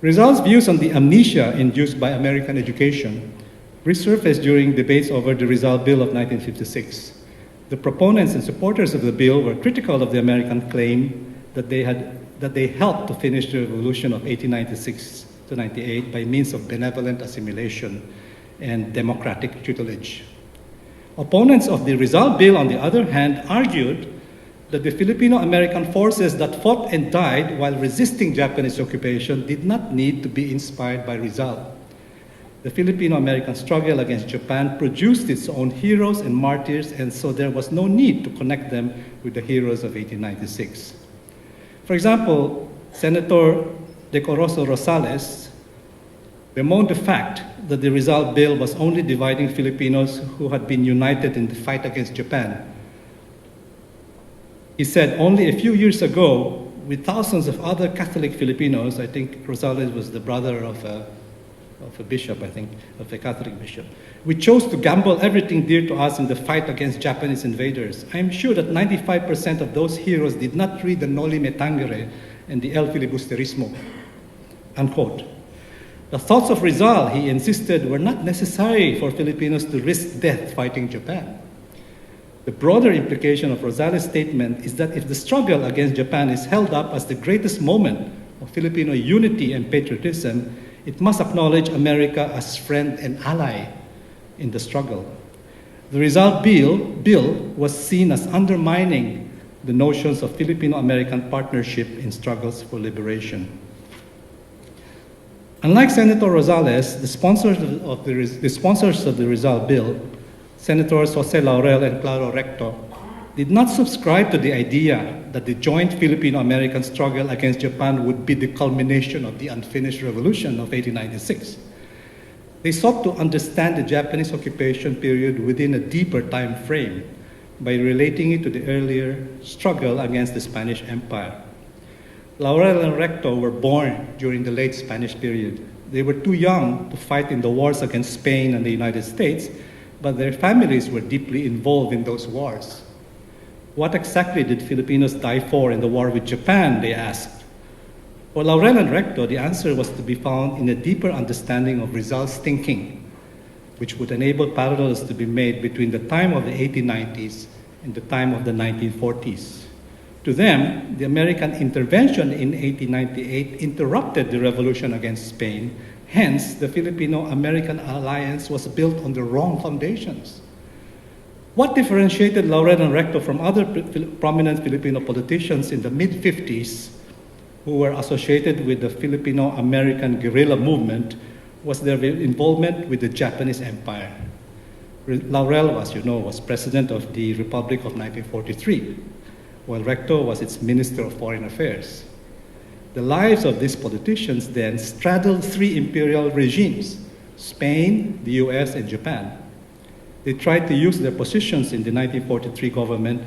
Rizal's views on the amnesia induced by American education resurfaced during debates over the Rizal Bill of 1956. The proponents and supporters of the bill were critical of the American claim that they helped to finish the revolution of 1896 to 98 by means of benevolent assimilation and democratic tutelage. Opponents of the Rizal Bill, on the other hand, argued that the Filipino-American forces that fought and died while resisting Japanese occupation did not need to be inspired by Rizal. The Filipino-American struggle against Japan produced its own heroes and martyrs, and so there was no need to connect them with the heroes of 1896. For example, Senator Decoroso Rosales bemoaned the fact that the Rizal Bill was only dividing Filipinos who had been united in the fight against Japan. He said only a few years ago, with thousands of other Catholic Filipinos, I think Rosales was the brother of a bishop, I think, of a Catholic bishop, we chose to gamble everything dear to us in the fight against Japanese invaders. I am sure that 95% of those heroes did not read the Noli Me Tangere and the El Filibusterismo, unquote. The thoughts of Rizal, he insisted, were not necessary for Filipinos to risk death fighting Japan. The broader implication of Rosales' statement is that if the struggle against Japan is held up as the greatest moment of Filipino unity and patriotism, it must acknowledge America as friend and ally in the struggle. The Rizal Bill was seen as undermining the notions of Filipino-American partnership in struggles for liberation. Unlike Senator Rosales, the sponsors of the Rizal Bill, Senators Jose Laurel and Claro Recto, did not subscribe to the idea that the joint Filipino-American struggle against Japan would be the culmination of the unfinished revolution of 1896. They sought to understand the Japanese occupation period within a deeper time frame by relating it to the earlier struggle against the Spanish Empire. Laurel and Recto were born during the late Spanish period. They were too young to fight in the wars against Spain and the United States, but their families were deeply involved in those wars. What exactly did Filipinos die for in the war with Japan, they asked. For Laurel and Recto, the answer was to be found in a deeper understanding of Rizal's thinking, which would enable parallels to be made between the time of the 1890s and the time of the 1940s. To them, the American intervention in 1898 interrupted the revolution against Spain. Hence, the Filipino-American alliance was built on the wrong foundations. What differentiated Laurel and Recto from other prominent Filipino politicians in the mid-50s who were associated with the Filipino-American guerrilla movement was their involvement with the Japanese Empire. Laurel, as you know, was president of the Republic of 1943, while Recto was its Minister of Foreign Affairs. The lives of these politicians then straddled three imperial regimes, Spain, the US, and Japan. They tried to use their positions in the 1943 government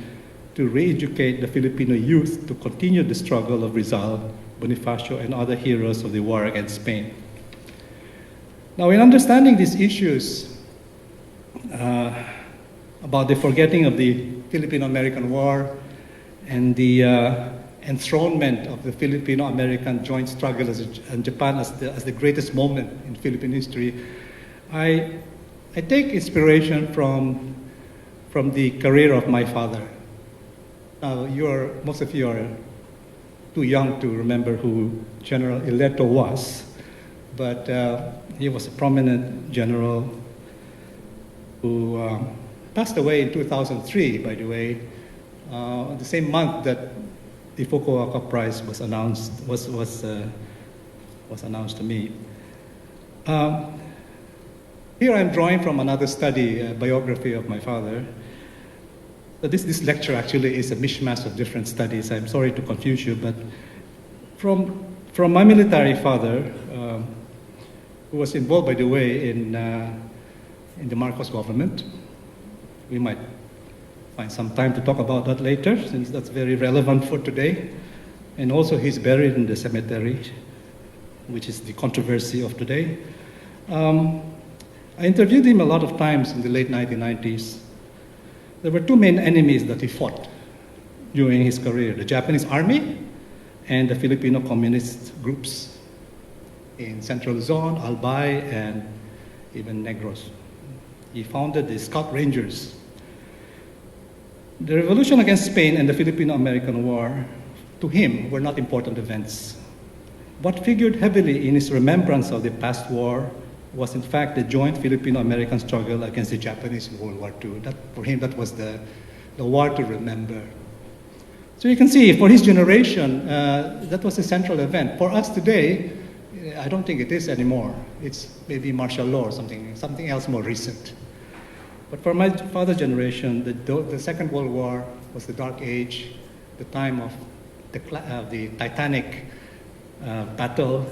to re-educate the Filipino youth to continue the struggle of Rizal, Bonifacio, and other heroes of the war against Spain. Now, in understanding these issues about the forgetting of the Filipino-American War and the enthronement of the Filipino-American joint struggle and Japan as the greatest moment in Philippine history, I take inspiration from the career of my father. Now, most of you are too young to remember who General Ileto was, but he was a prominent general who passed away in 2003, by the way, the same month that the Fukuoka Prize was announced to me. Here I'm drawing from another study, a biography of my father. This lecture actually is a mishmash of different studies. I'm sorry to confuse you, but from my military father, who was involved, by the way, in the Marcos government. We might find some time to talk about that later, since that's very relevant for today. And also he's buried in the cemetery, which is the controversy of today. I interviewed him a lot of times in the late 1990s. There were two main enemies that he fought during his career, the Japanese army and the Filipino communist groups. in Central Luzon, Albay, and even Negros. He founded the Scout Rangers. The revolution against Spain and the Filipino-American War, to him, were not important events. What figured heavily in his remembrance of the past war was, in fact, the joint Filipino-American struggle against the Japanese in World War II. For him, that was the war to remember. So you can see, for his generation, that was a central event. For us today, I don't think it is anymore. It's maybe martial law or something else more recent. But for my father's generation, the Second World War was the dark age, the time of the Titanic battle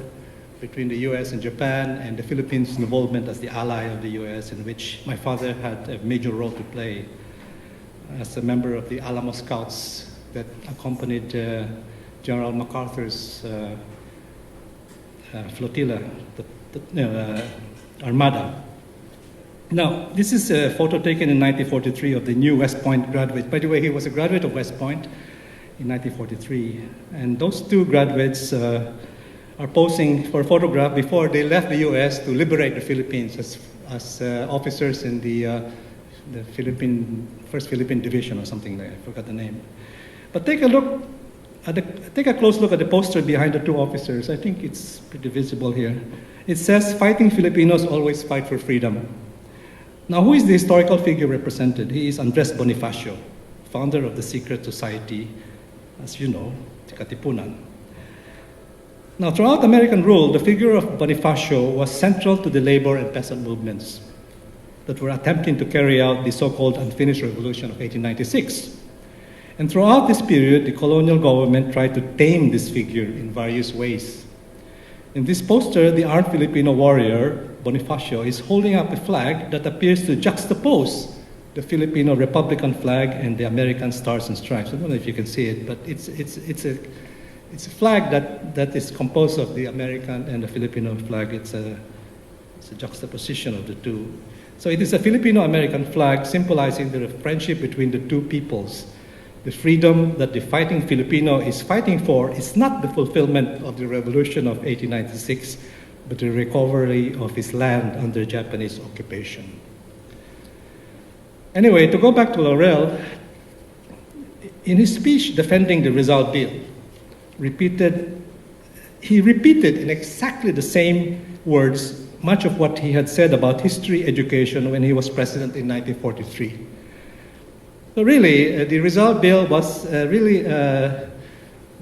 between the US and Japan, and the Philippines' involvement as the ally of the US, in which my father had a major role to play as a member of the Alamo Scouts that accompanied General MacArthur's flotilla, Armada. Now, this is a photo taken in 1943 of the new West Point graduate. By the way, he was a graduate of West Point in 1943. And those two graduates are posing for a photograph before they left the US to liberate the Philippines as officers in the First Philippine Division or something like that. I forgot the name. But take a close look at the poster behind the two officers. I think it's pretty visible here. It says, "Fighting Filipinos always fight for freedom." Now, who is the historical figure represented? He is Andres Bonifacio, founder of the secret society, as you know, Katipunan. Now, throughout American rule, the figure of Bonifacio was central to the labor and peasant movements that were attempting to carry out the so-called unfinished revolution of 1896. And throughout this period, the colonial government tried to tame this figure in various ways. In this poster, the armed Filipino warrior, Bonifacio, is holding up a flag that appears to juxtapose the Filipino Republican flag and the American Stars and Stripes. I don't know if you can see it, but it's a flag that is composed of the American and the Filipino flag. It's a juxtaposition of the two. So it is a Filipino-American flag symbolizing the friendship between the two peoples. The freedom that the fighting Filipino is fighting for is not the fulfillment of the revolution of 1896, but the recovery of his land under Japanese occupation. Anyway, to go back to Laurel, in his speech defending the Rizal Bill, he repeated in exactly the same words much of what he had said about history education when he was president in 1943. So really, the Rizal Bill was really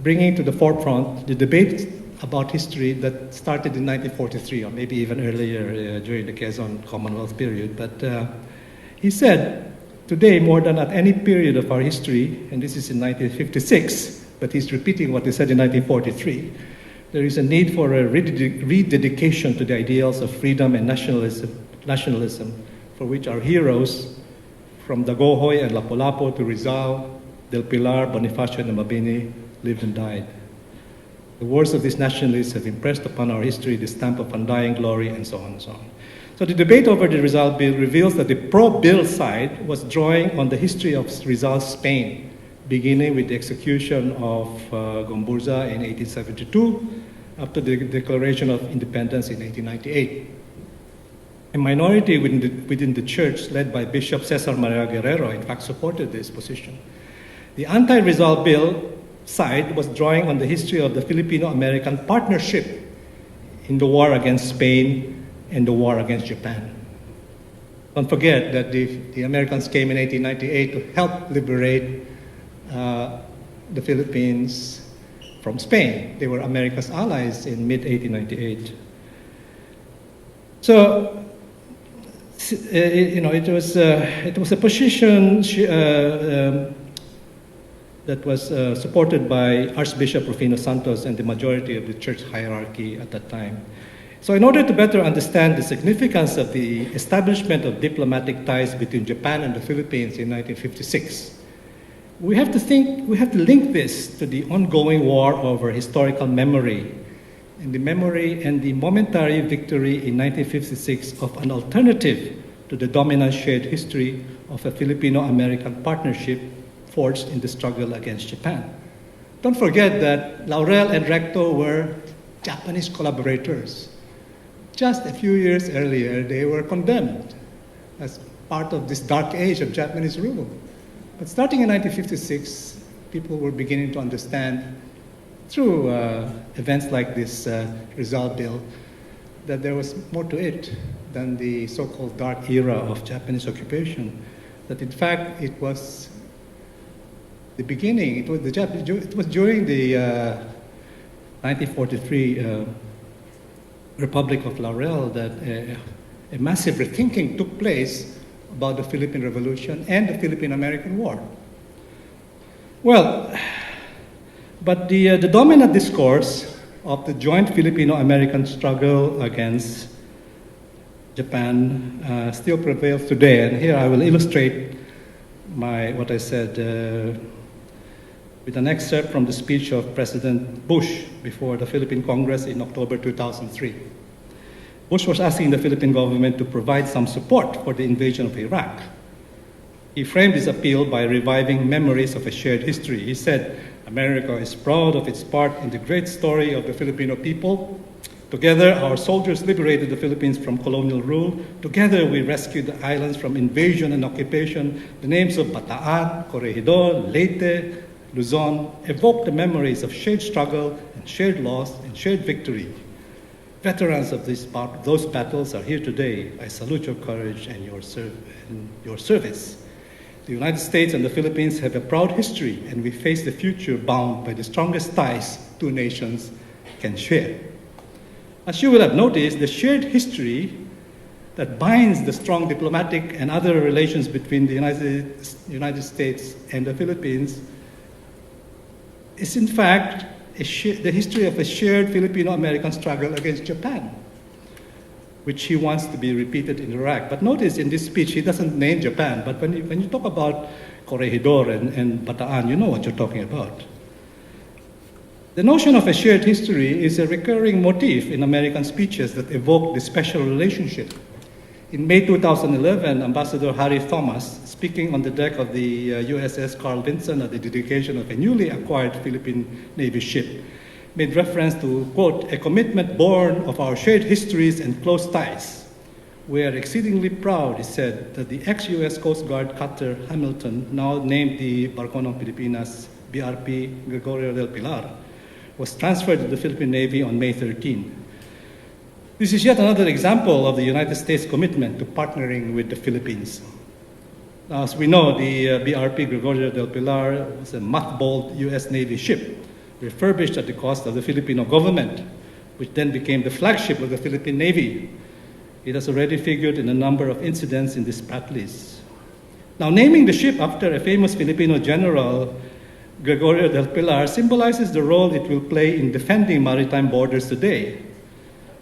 bringing to the forefront the debate about history that started in 1943, or maybe even earlier during the Quezon Commonwealth period. But he said, today, more than at any period of our history, and this is in 1956, but he's repeating what he said in 1943, there is a need for a rededication to the ideals of freedom and nationalism for which our heroes, from Dagohoy and Lapu-Lapu to Rizal, Del Pilar, Bonifacio, and Mabini, lived and died. The words of these nationalists have impressed upon our history the stamp of undying glory, and so on and so on. So the debate over the Rizal Bill reveals that the pro-bill side was drawing on the history of Rizal's Spain, beginning with the execution of Gomburza in 1872, up to the Declaration of Independence in 1898. A minority within the church, led by Bishop Cesar Maria Guerrero, in fact supported this position. The anti-Rizal Bill side was drawing on the history of the Filipino-American partnership in the war against Spain and the war against Japan. Don't forget that the Americans came in 1898 to help liberate the Philippines from Spain. They were America's allies in mid-1898. So, it was a position that was supported by Archbishop Rufino Santos and the majority of the church hierarchy at that time. So in order to better understand the significance of the establishment of diplomatic ties between Japan and the Philippines in 1956, we have to link this to the ongoing war over historical memory, and the momentary victory in 1956 of an alternative to the dominant shared history of a Filipino-American partnership forged in the struggle against Japan. Don't forget that Laurel and Recto were Japanese collaborators. just a few years earlier, they were condemned as part of this dark age of Japanese rule. But starting in 1956, people were beginning to understand through events like this Rizal Bill that there was more to it than the so-called dark era of Japanese occupation. That in fact it was the beginning. It was during the 1943 Republic of Laurel that a massive rethinking took place about the Philippine Revolution and the Philippine-American War. Well, but the dominant discourse of the joint Filipino-American struggle against Japan still prevails today. And here I will illustrate what I said with an excerpt from the speech of President Bush before the Philippine Congress in October 2003. Bush was asking the Philippine government to provide some support for the invasion of Iraq. He framed his appeal by reviving memories of a shared history. He said, "America is proud of its part in the great story of the Filipino people. Together, our soldiers liberated the Philippines from colonial rule. Together, we rescued the islands from invasion and occupation. The names of Bataan, Corregidor, Leyte, Luzon evoke the memories of shared struggle and shared loss and shared victory. Veterans of those battles are here today. I salute your courage and your service. The United States and the Philippines have a proud history, and we face the future bound by the strongest ties two nations can share." As you will have noticed, the shared history that binds the strong diplomatic and other relations between the United States and the Philippines is in fact the history of a shared Filipino-American struggle against Japan, which he wants to be repeated in Iraq. But notice in this speech, he doesn't name Japan, but when you talk about Corregidor and Bataan, you know what you're talking about. The notion of a shared history is a recurring motif in American speeches that evoke the special relationship. In May 2011, Ambassador Harry Thomas, speaking on the deck of the USS Carl Vinson at the dedication of a newly acquired Philippine Navy ship, made reference to, quote, "a commitment born of our shared histories and close ties. We are exceedingly proud," he said, "that the ex-US Coast Guard cutter Hamilton, now named the Barco ng Pilipinas BRP Gregorio del Pilar, was transferred to the Philippine Navy on May 13. This is yet another example of the United States' commitment to partnering with the Philippines." Now, as we know, the BRP Gregorio del Pilar was a mothballed US Navy ship, refurbished at the cost of the Filipino government, which then became the flagship of the Philippine Navy. It has already figured in a number of incidents in this Pratt list. Now, naming the ship after a famous Filipino general, Gregorio del Pilar, symbolizes the role it will play in defending maritime borders today.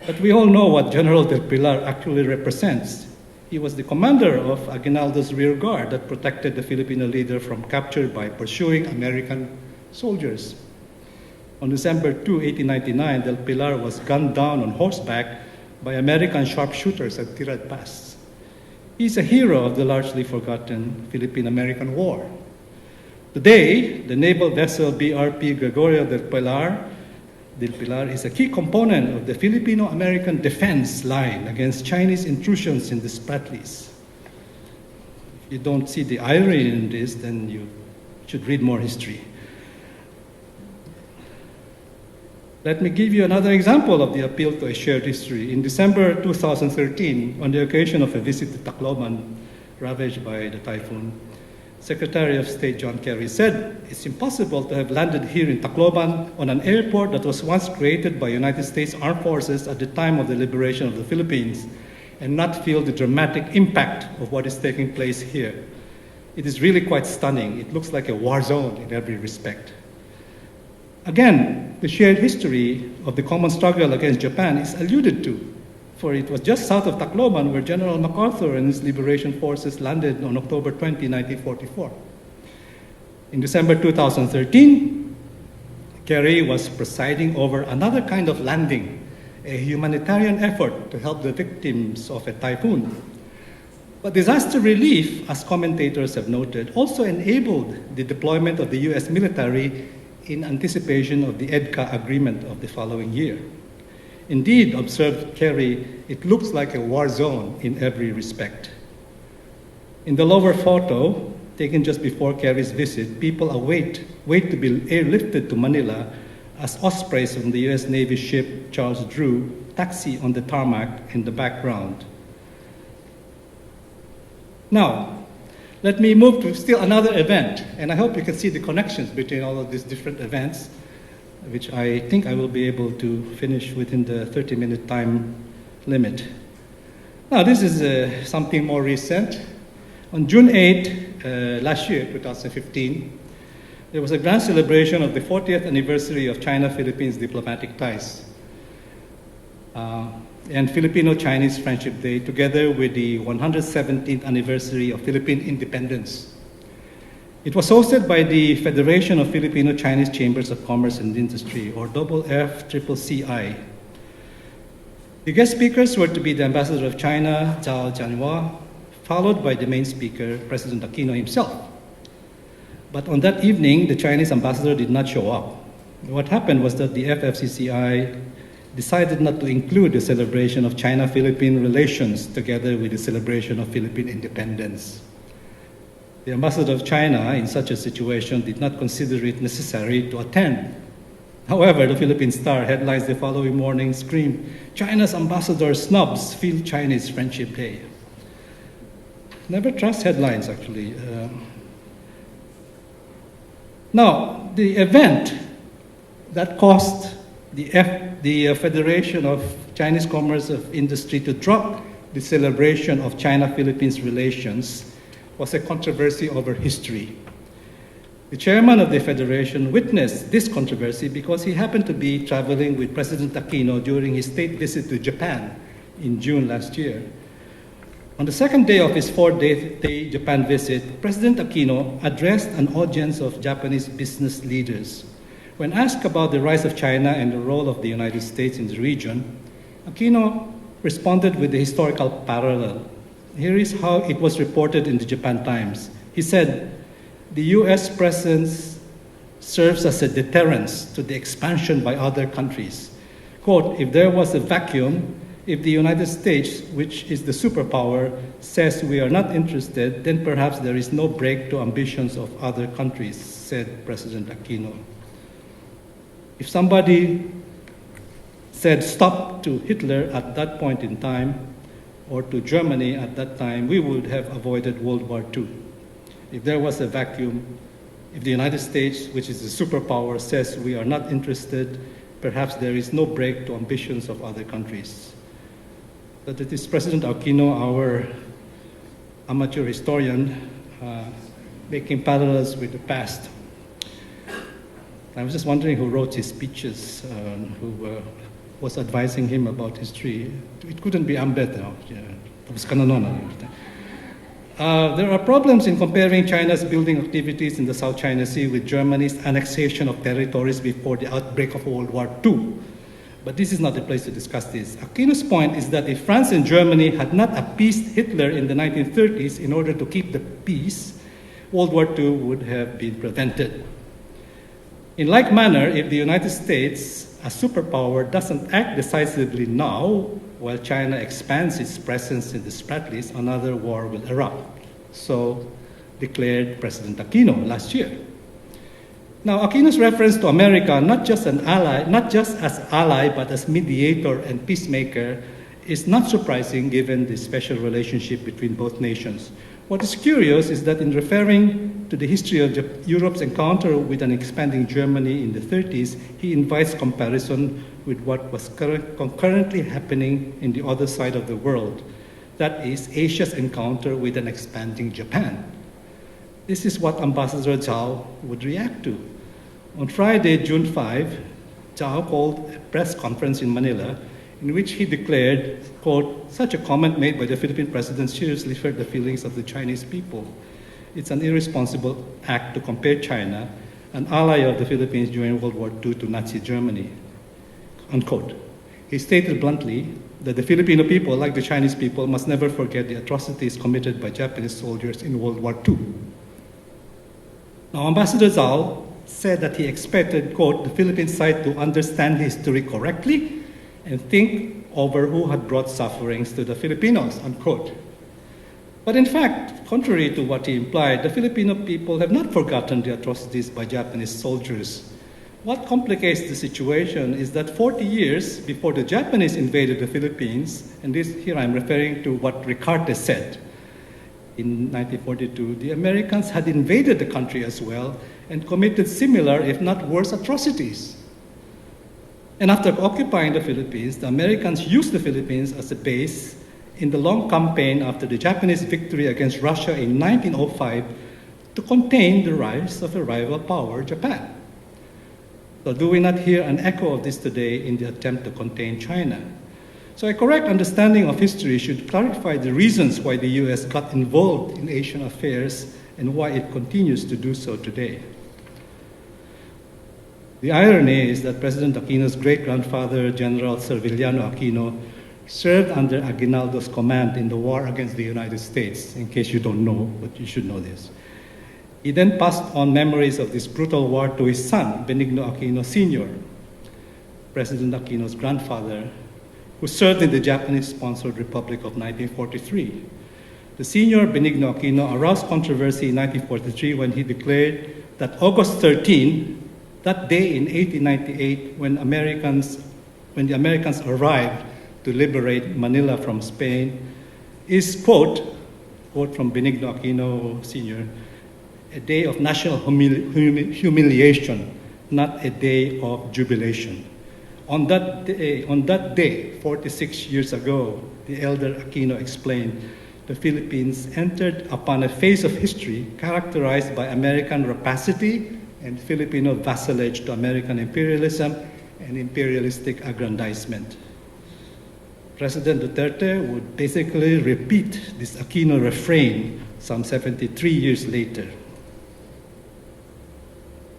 But we all know what General del Pilar actually represents. He was the commander of Aguinaldo's rear guard that protected the Filipino leader from capture by pursuing American soldiers. On December 2, 1899, del Pilar was gunned down on horseback by American sharpshooters at Tirad Pass. He's a hero of the largely forgotten Philippine-American War. Today, the naval vessel BRP Gregorio del Pilar is a key component of the Filipino-American defense line against Chinese intrusions in the Spratlys. If you don't see the irony in this, then you should read more history. Let me give you another example of the appeal to a shared history. In December 2013, on the occasion of a visit to Tacloban, ravaged by the typhoon, Secretary of State John Kerry said, "It's impossible to have landed here in Tacloban on an airport that was once created by United States Armed Forces at the time of the liberation of the Philippines and not feel the dramatic impact of what is taking place here. It is really quite stunning. It looks like a war zone in every respect." Again, the shared history of the common struggle against Japan is alluded to, for it was just south of Tacloban where General MacArthur and his liberation forces landed on October 20, 1944. In December 2013, Kerry was presiding over another kind of landing, a humanitarian effort to help the victims of a typhoon. But disaster relief, as commentators have noted, also enabled the deployment of the US military in anticipation of the EDCA agreement of the following year. Indeed, observed Kerry, it looks like a war zone in every respect. In the lower photo, taken just before Kerry's visit, people wait to be airlifted to Manila as ospreys from the US Navy ship Charles Drew taxi on the tarmac in the background. Now, let me move to still another event, and I hope you can see the connections between all of these different events, which I think I will be able to finish within the 30-minute time limit. Now, this is something more recent. On June 8, last year, 2015, there was a grand celebration of the 40th anniversary of China-Philippines diplomatic ties and Filipino-Chinese Friendship Day, together with the 117th anniversary of Philippine Independence. It was hosted by the Federation of Filipino-Chinese Chambers of Commerce and Industry, or FFCCI. The guest speakers were to be the Ambassador of China, Zhao Jianhua, followed by the main speaker, President Aquino himself. But on that evening, the Chinese ambassador did not show up. What happened was that the FFCCI decided not to include the celebration of China-Philippine relations together with the celebration of Philippine independence. The ambassador of China, in such a situation, did not consider it necessary to attend. However, the Philippine Star headlines the following morning screamed, "China's ambassador snubs Phil Chinese Friendship Day." Never trust headlines, actually. Now, the event that caused the Federation of Chinese Commerce of Industry to drop the celebration of China-Philippines relations was a controversy over history. The chairman of the Federation witnessed this controversy because he happened to be traveling with President Aquino during his state visit to Japan in June last year. On the second day of his 4-day Japan visit, President Aquino addressed an audience of Japanese business leaders. When asked about the rise of China and the role of the United States in the region, Aquino responded with the historical parallel. Here is how it was reported in the Japan Times. He said, "The US presence serves as a deterrence to the expansion by other countries. Quote, if there was a vacuum, if the United States, which is the superpower, says we are not interested, then perhaps there is no break to ambitions of other countries," said President Aquino. If somebody said stop to Hitler at that point in time, or to Germany at that time, we would have avoided World War II. If there was a vacuum, if the United States, which is the superpower, says we are not interested, perhaps there is no break to ambitions of other countries. But it is President Aquino, our amateur historian, making parallels with the past. I was just wondering who wrote his speeches, who was advising him about history. It couldn't be Ambed. There are problems in comparing China's building activities in the South China Sea with Germany's annexation of territories before the outbreak of World War II. But this is not the place to discuss this. Aquino's point is that if France and Germany had not appeased Hitler in the 1930s in order to keep the peace, World War II would have been prevented. In like manner, if the United States, a superpower, doesn't act decisively now, while China expands its presence in the Spratlys, another war will erupt. So declared President Aquino last year. Now, Aquino's reference to America, not just as ally, but as mediator and peacemaker, is not surprising given the special relationship between both nations. What is curious is that in referring to the history of Europe's encounter with an expanding Germany in the 30s, he invites comparison with what was concurrently happening in the other side of the world, that is, Asia's encounter with an expanding Japan. This is what Ambassador Zhao would react to. On Friday, June 5, Zhao called a press conference in Manila in which he declared, quote, "Such a comment made by the Philippine president seriously hurt the feelings of the Chinese people. It's an irresponsible act to compare China, an ally of the Philippines during World War II, to Nazi Germany," unquote. He stated bluntly that the Filipino people, like the Chinese people, must never forget the atrocities committed by Japanese soldiers in World War II. Now, Ambassador Zhao said that he expected, quote, "the Philippine side to understand history correctly and think over who had brought sufferings to the Filipinos, unquote. But in fact, contrary to what he implied, the Filipino people have not forgotten the atrocities by Japanese soldiers. What complicates the situation is that 40 years before the Japanese invaded the Philippines, and this here I'm referring to what Ricarte said in 1942, the Americans had invaded the country as well and committed similar, if not worse, atrocities. And after occupying the Philippines, the Americans used the Philippines as a base in the long campaign after the Japanese victory against Russia in 1905 to contain the rise of a rival power, Japan. So do we not hear an echo of this today in the attempt to contain China? So a correct understanding of history should clarify the reasons why the US got involved in Asian affairs and why it continues to do so today. The irony is that President Aquino's great-grandfather, General Serviliano Aquino, served under Aguinaldo's command in the war against the United States, in case you don't know, but you should know this. He then passed on memories of this brutal war to his son, Benigno Aquino Sr., President Aquino's grandfather, who served in the Japanese-sponsored Republic of 1943. The senior, Benigno Aquino, aroused controversy in 1943 when he declared that August 13, that day in 1898, when the Americans arrived to liberate Manila from Spain, is, quote from Benigno Aquino Sr., a day of national humiliation, not a day of jubilation. On that day, 46 years ago, the elder Aquino explained, the Philippines entered upon a phase of history characterized by American rapacity and Filipino vassalage to American imperialism and imperialistic aggrandizement. President Duterte would basically repeat this Aquino refrain some 73 years later.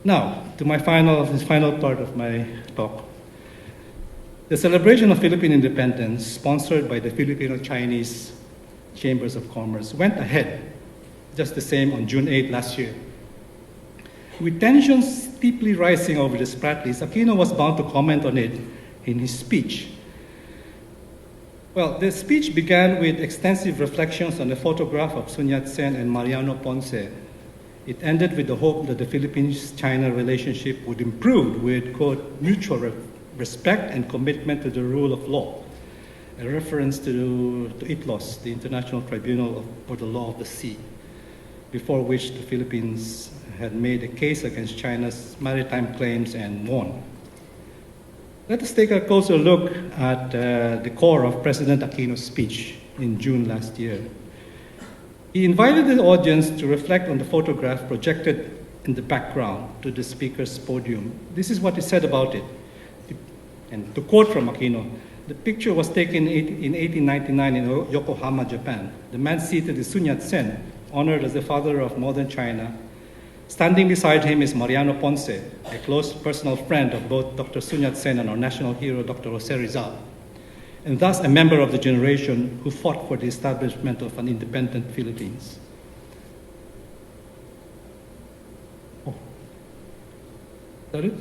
Now, to this final part of my talk. The celebration of Philippine independence, sponsored by the Filipino-Chinese Chambers of Commerce, went ahead just the same on June 8 last year. With tensions steeply rising over the Spratlys, Aquino was bound to comment on it in his speech. Well, the speech began with extensive reflections on the photograph of Sun Yat-sen and Mariano Ponce. It ended with the hope that the Philippines-China relationship would improve with, quote, mutual respect and commitment to the rule of law, a reference to ITLOS, the International Tribunal for the Law of the Sea, before which the Philippines had made a case against China's maritime claims and won. Let us take a closer look at the core of President Aquino's speech in June last year. He invited the audience to reflect on the photograph projected in the background to the speaker's podium. This is what he said about it. And to quote from Aquino, the picture was taken in 1899 in Yokohama, Japan. The man seated is Sun Yat-sen, honored as the father of modern China. Standing beside him is Mariano Ponce, a close personal friend of both Dr. Sun Yat-sen and our national hero, Dr. Jose Rizal, and thus a member of the generation who fought for the establishment of an independent Philippines. Oh, is that it?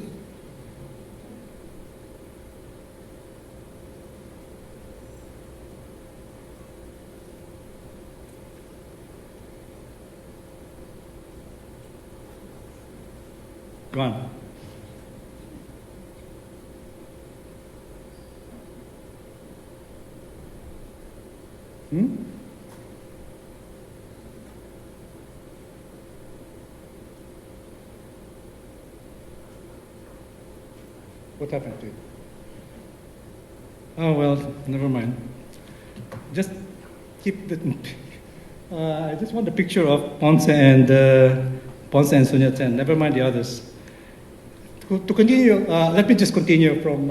Gone. What happened to it? Oh, well, never mind. Just keep the... I just want a picture of Ponce and Sun Yat-sen. Never mind the others. To continue, let me just continue from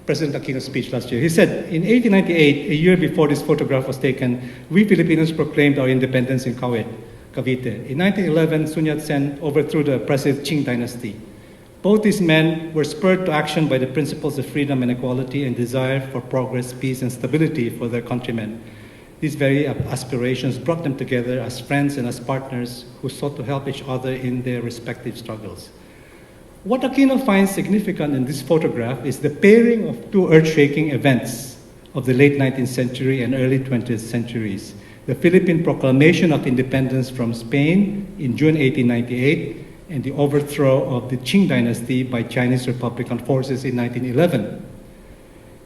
President Aquino's speech last year. He said, in 1898, a year before this photograph was taken, we Filipinos proclaimed our independence in Cavite. In 1911, Sun Yat-sen overthrew the oppressive Qing dynasty. Both these men were spurred to action by the principles of freedom and equality and desire for progress, peace, and stability for their countrymen. These very aspirations brought them together as friends and as partners who sought to help each other in their respective struggles. What Aquino finds significant in this photograph is the pairing of two earth-shaking events of the late 19th century and early 20th centuries. The Philippine Proclamation of Independence from Spain in June 1898 and the overthrow of the Qing dynasty by Chinese Republican forces in 1911.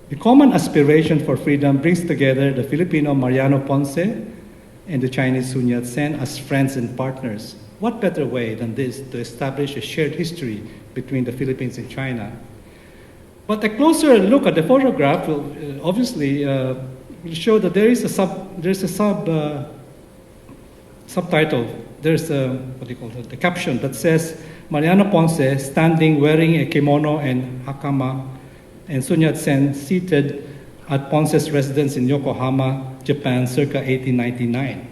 The common aspiration for freedom brings together the Filipino Mariano Ponce and the Chinese Sun Yat-sen as friends and partners. What better way than this to establish a shared history between the Philippines and China? But a closer look at the photograph will obviously will show that there is a subtitle. There's the caption that says Mariano Ponce standing wearing a kimono and hakama, and Sun Yat-sen seated at Ponce's residence in Yokohama, Japan, circa 1899.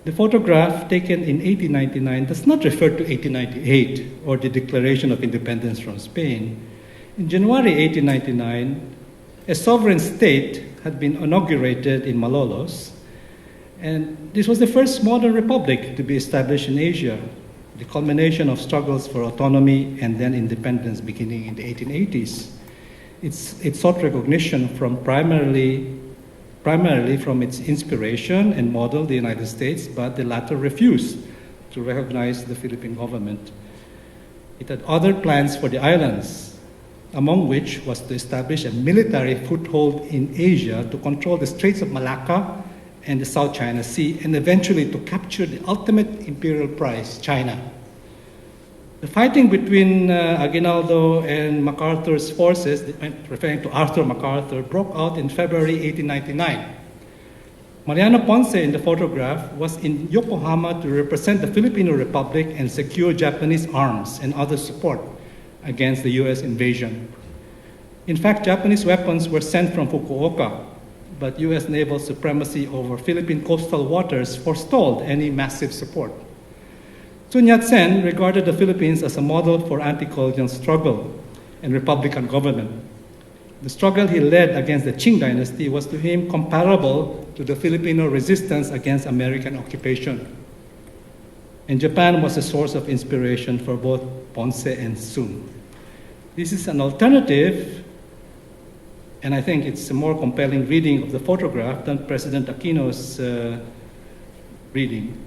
The photograph taken in 1899 does not refer to 1898 or the Declaration of Independence from Spain. In January 1899, a sovereign state had been inaugurated in Malolos, and this was the first modern republic to be established in Asia, the culmination of struggles for autonomy and then independence beginning in the 1880s. It sought recognition from primarily from its inspiration and model, the United States, but the latter refused to recognize the Philippine government. It had other plans for the islands, among which was to establish a military foothold in Asia to control the Straits of Malacca and the South China Sea, and eventually to capture the ultimate imperial prize, China. The fighting between Aguinaldo and MacArthur's forces, referring to Arthur MacArthur, broke out in February 1899. Mariano Ponce in the photograph was in Yokohama to represent the Filipino Republic and secure Japanese arms and other support against the US invasion. In fact, Japanese weapons were sent from Fukuoka, but US naval supremacy over Philippine coastal waters forestalled any massive support. Sun Yat-sen regarded the Philippines as a model for anti-colonial struggle and republican government. The struggle he led against the Qing dynasty was to him comparable to the Filipino resistance against American occupation. And Japan was a source of inspiration for both Ponce and Sun. This is an alternative, and I think it's a more compelling reading of the photograph than President Aquino's reading.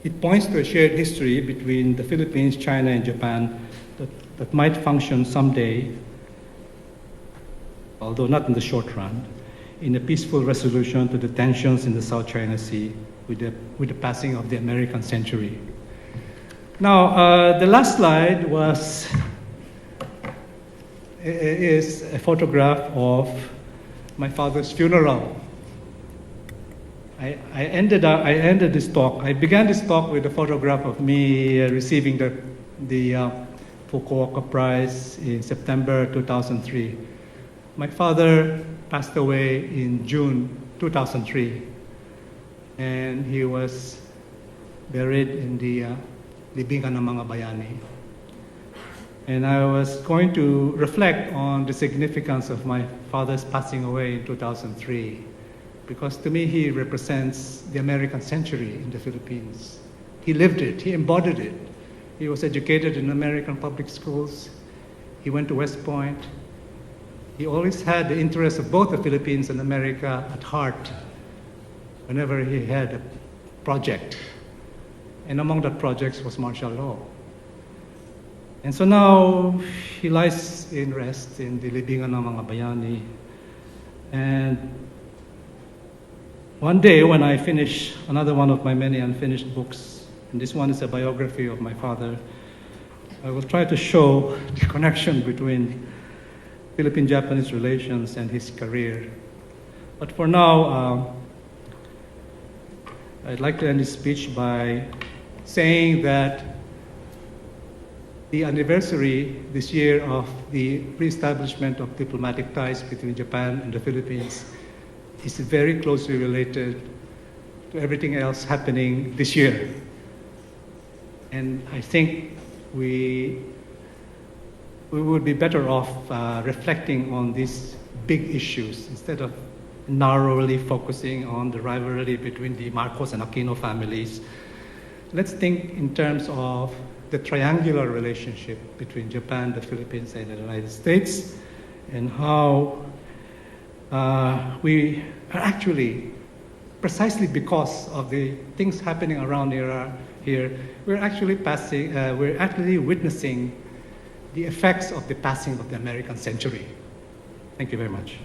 It points to a shared history between the Philippines, China, and Japan that might function someday, although not in the short run, in a peaceful resolution to the tensions in the South China Sea with the passing of the American century. Now, the last slide is a photograph of my father's funeral. I ended this talk. I began this talk with a photograph of me receiving the Fukuoka Prize in September 2003. My father passed away in June 2003, and he was buried in the Libingan ng mga Bayani. And I was going to reflect on the significance of my father's passing away in 2003. Because to me, he represents the American century in the Philippines. He lived it, he embodied it. He was educated in American public schools. He went to West Point. He always had the interests of both the Philippines and America at heart whenever he had a project. And among that projects was martial law. And so now he lies in rest in the Libingan ng mga Bayani. And one day when I finish another one of my many unfinished books, and this one is a biography of my father, I will try to show the connection between Philippine-Japanese relations and his career. But for now, I'd like to end this speech by saying that the anniversary this year of the re-establishment of diplomatic ties between Japan and the Philippines is very closely related to everything else happening this year. And I think we would be better off reflecting on these big issues instead of narrowly focusing on the rivalry between the Marcos and Aquino families. Let's think in terms of the triangular relationship between Japan, the Philippines, and the United States, and how we are actually, precisely because of the things happening around here, we're actually witnessing the effects of the passing of the American century. Thank you very much.